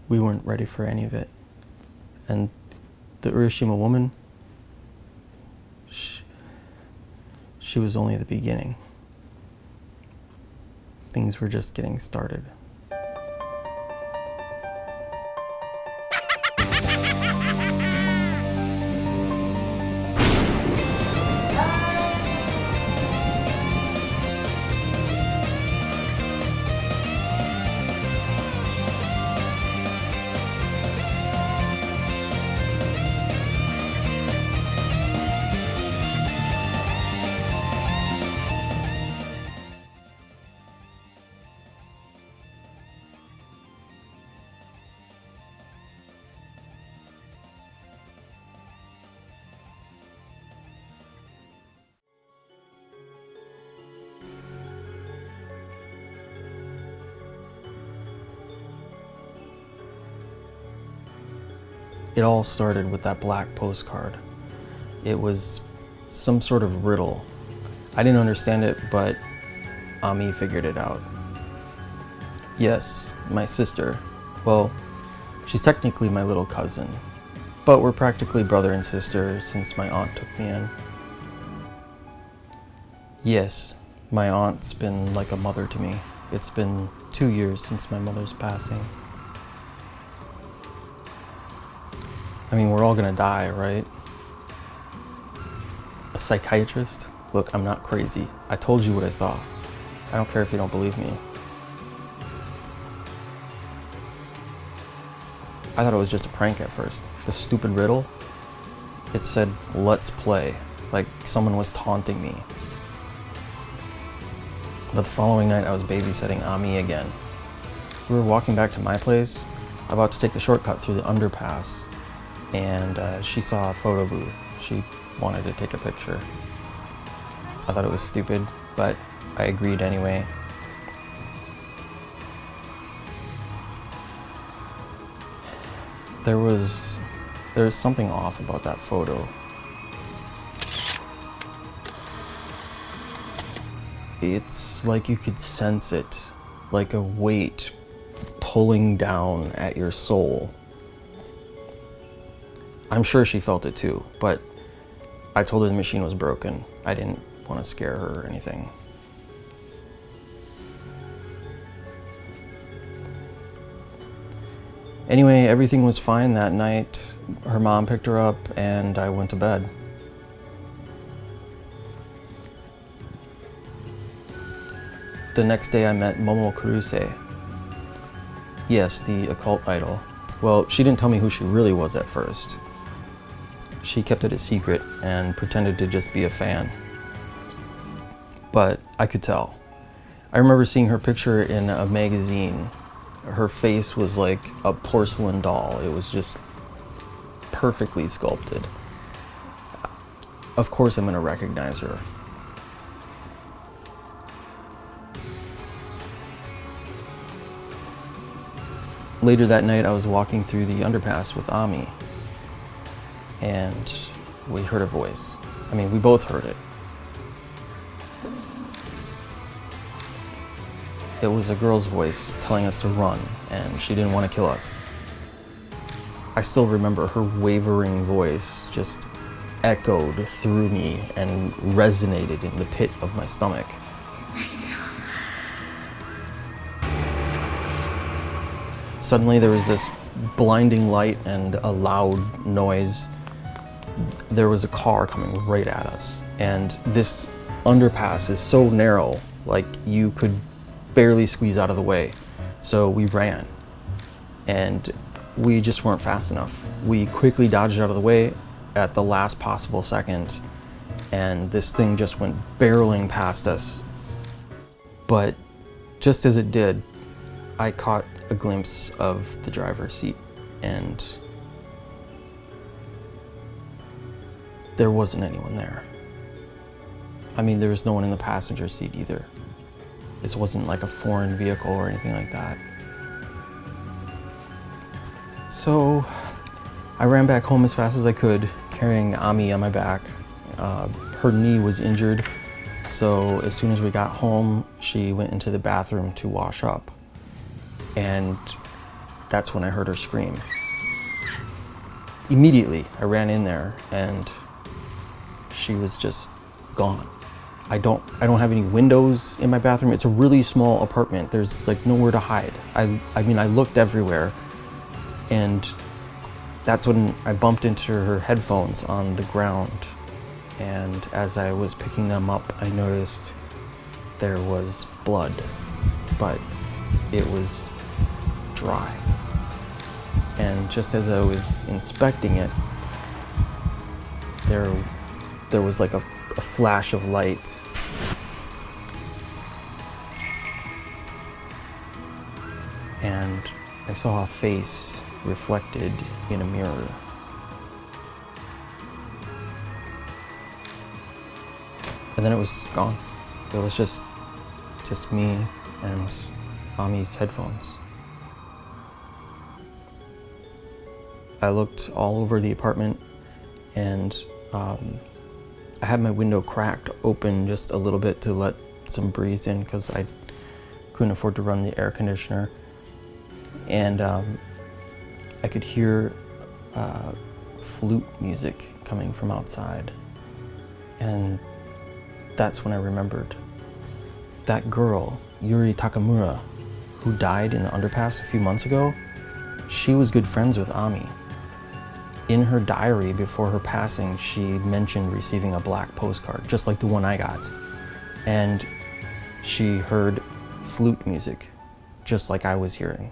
we weren't ready for any of it. And the Urashima woman, she was only the beginning. Things were just getting started. It all started with that black postcard. It was some sort of riddle. I didn't understand it, but Ami figured it out. Yes, my sister. Well, she's technically my little cousin, but we're practically brother and sister since my aunt took me in. Yes, my aunt's been like a mother to me. It's been 2 years since my mother's passing. I mean, we're all gonna die, right? A psychiatrist? Look, I'm not crazy. I told you what I saw. I don't care if you don't believe me. I thought it was just a prank at first. The stupid riddle, it said, "Let's play," like someone was taunting me. But the following night, I was babysitting Ami again. We were walking back to my place, about to take the shortcut through the underpass, and she saw a photo booth. She wanted to take a picture. I thought it was stupid, but I agreed anyway. There was something off about that photo. It's like you could sense it, like a weight pulling down at your soul. I'm sure she felt it too, but I told her the machine was broken. I didn't want to scare her or anything. Anyway, everything was fine that night. Her mom picked her up and I went to bed. The next day I met Momo Kuruse. Yes, the occult idol. Well, she didn't tell me who she really was at first. She kept it a secret and pretended to just be a fan. But I could tell. I remember seeing her picture in a magazine. Her face was like a porcelain doll. It was just perfectly sculpted. Of course I'm gonna recognize her. Later that night, I was walking through the underpass with Ami, and we heard a voice. I mean, we both heard it. It was a girl's voice telling us to run, and she didn't want to kill us. I still remember her wavering voice just echoed through me and resonated in the pit of my stomach. Suddenly there was this blinding light and a loud noise. There was a car coming right at us, and this underpass is so narrow, like you could barely squeeze out of the way. So we ran, and we just weren't fast enough. We quickly dodged out of the way at the last possible second, and this thing just went barreling past us. But just as it did, I caught a glimpse of the driver's seat, and there wasn't anyone there. I mean, there was no one in the passenger seat either. This wasn't like a foreign vehicle or anything like that. So I ran back home as fast as I could, carrying Ami on my back. Her knee was injured, so as soon as we got home, she went into the bathroom to wash up. And that's when I heard her scream. Immediately, I ran in there and she was just gone. I don't have any windows in my bathroom. It's a really small apartment. There's like nowhere to hide. I mean, I looked everywhere, and that's when I bumped into her headphones on the ground. And as I was picking them up, I noticed there was blood, but it was dry. And just as I was inspecting it, there was like a flash of light. And I saw a face reflected in a mirror. And then it was gone. It was just me and Ami's headphones. I looked all over the apartment, and I had my window cracked open just a little bit to let some breeze in because I couldn't afford to run the air conditioner. And I could hear flute music coming from outside. And that's when I remembered. That girl, Yuri Takamura, who died in the underpass a few months ago, she was good friends with Ami. In her diary before her passing, she mentioned receiving a black postcard, just like the one I got. And she heard flute music, just like I was hearing.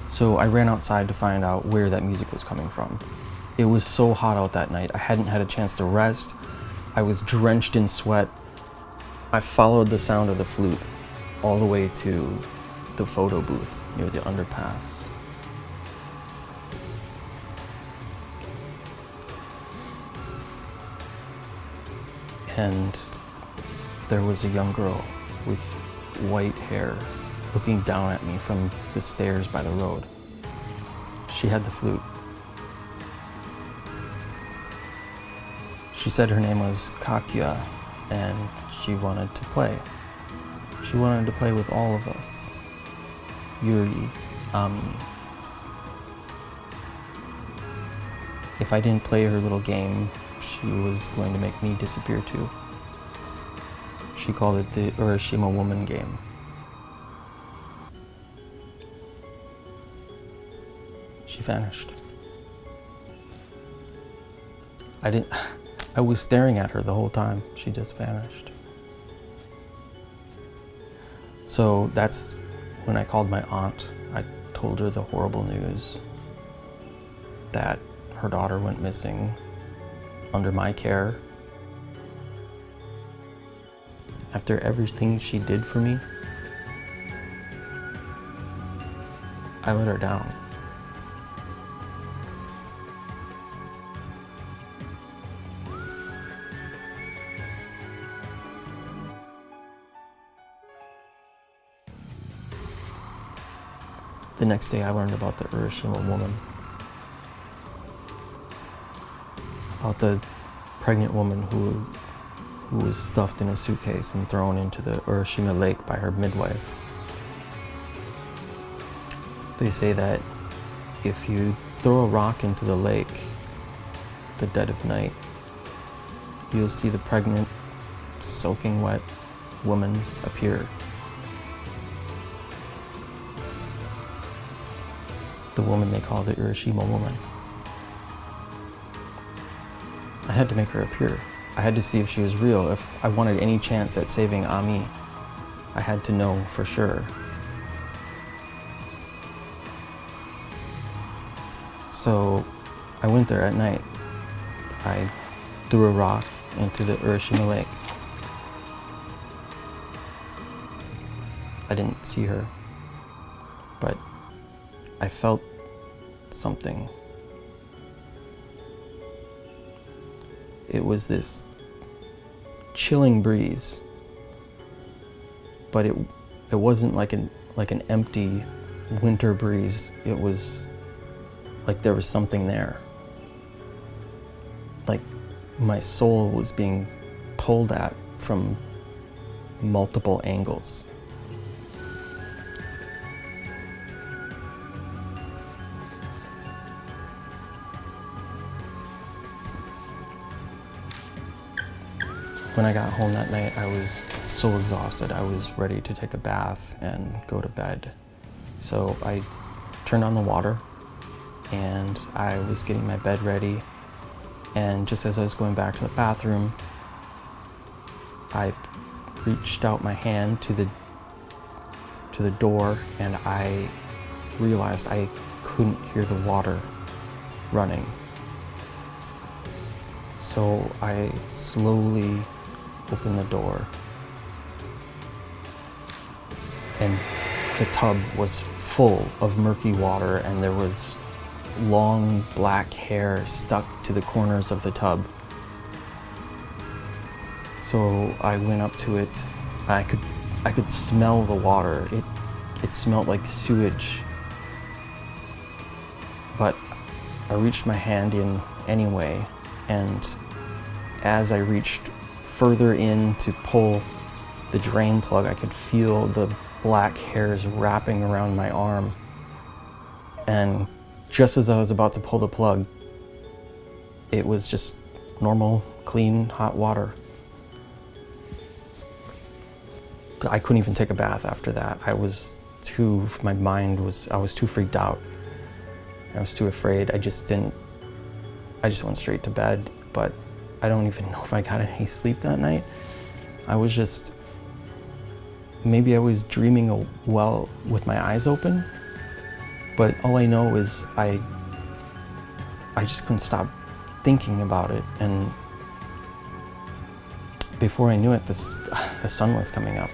So I ran outside to find out where that music was coming from. It was so hot out that night. I hadn't had a chance to rest. I was drenched in sweat. I followed the sound of the flute all the way to the photo booth near the underpass. And there was a young girl with white hair looking down at me from the stairs by the road. She had the flute. She said her name was Kakia, and she wanted to play. She wanted to play with all of us. Yuri, Ami. If I didn't play her little game, she was going to make me disappear too. She called it the Urashima woman game. She vanished. I was staring at her the whole time. She just vanished. So that's when I called my aunt. I told her the horrible news that her daughter went missing under my care. After everything she did for me, I let her down. The next day I learned about the Urashima woman. About the pregnant woman who was stuffed in a suitcase and thrown into the Urashima lake by her midwife. They say that if you throw a rock into the lake at the dead of night, you'll see the pregnant, soaking wet woman appear. The woman they call the Urashima woman. I had to make her appear. I had to see if she was real. If I wanted any chance at saving Ami, I had to know for sure. So I went there at night. I threw a rock into the Urashima lake. I didn't see her, but I felt something. It was this chilling breeze, but it wasn't like an empty winter breeze. It was like there was something there. Like my soul was being pulled at from multiple angles. When I got home that night, I was so exhausted. I was ready to take a bath and go to bed. So I turned on the water and I was getting my bed ready. And just as I was going back to the bathroom, I reached out my hand to the door and I realized I couldn't hear the water running. So I slowly opened the door and the tub was full of murky water and there was long black hair stuck to the corners of the tub. So I went up to it. I could smell the water. It smelled like sewage. But I reached my hand in anyway, and as I reached further in to pull the drain plug, I could feel the black hairs wrapping around my arm. And just as I was about to pull the plug, it was just normal, clean, hot water. I couldn't even take a bath after that. I was too freaked out. I was too afraid. I just went straight to bed, but I don't even know if I got any sleep that night. Maybe I was dreaming well with my eyes open, but all I know is I just couldn't stop thinking about it, and before I knew it, the sun was coming up.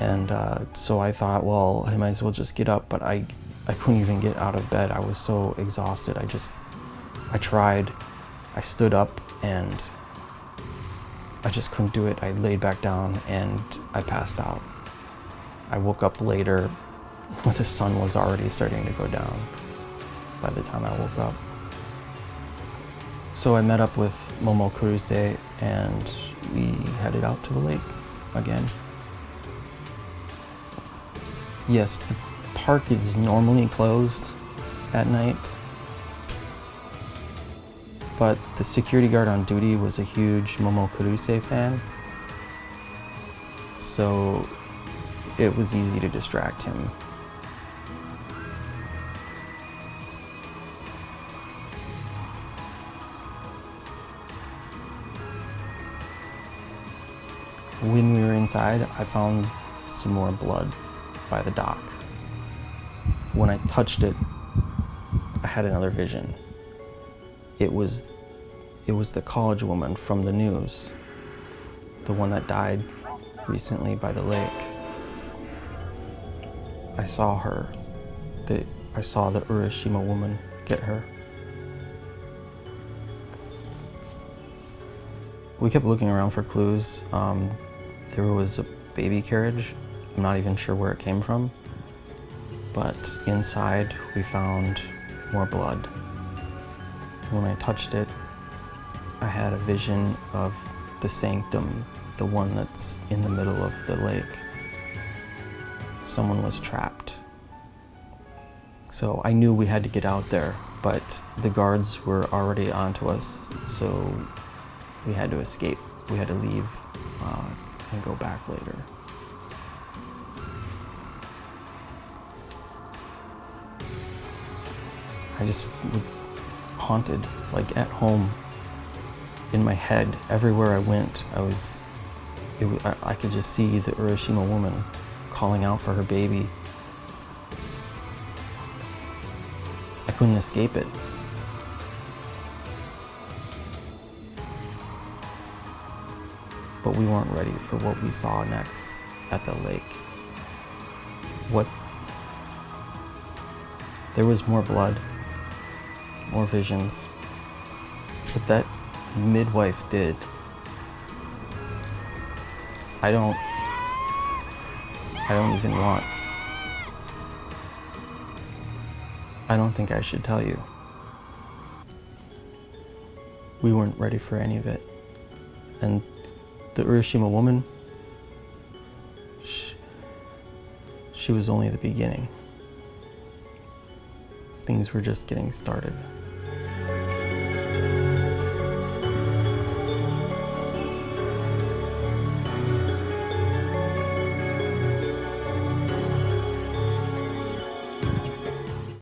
And so I thought, well, I might as well just get up, but I couldn't even get out of bed. I was so exhausted. I tried, I stood up, and I just couldn't do it. I laid back down and I passed out. I woke up later when the sun was already starting to go down by the time I woke up. So I met up with Momo Kuruse and we headed out to the lake again. Yes, the park is normally closed at night, but the security guard on duty was a huge Momo Kuruse fan, so it was easy to distract him. When we were inside, I found some more blood by the dock. When I touched it, I had another vision. It was the college woman from the news, the one that died recently by the lake. I saw her. I saw the Urashima woman get her. We kept looking around for clues. There was a baby carriage. I'm not even sure where it came from, but inside we found more blood. When I touched it, I had a vision of the sanctum, the one that's in the middle of the lake. Someone was trapped. So I knew we had to get out there, but the guards were already onto us, so we had to escape. We had to leave and go back later. I just was haunted, like at home, in my head. Everywhere I went, I could just see the Urashima woman calling out for her baby. I couldn't escape it. But we weren't ready for what we saw next at the lake. There was more blood, more visions. What that midwife did, I don't think I should tell you. We weren't ready for any of it. And the Urashima woman, she was only the beginning. Things were just getting started.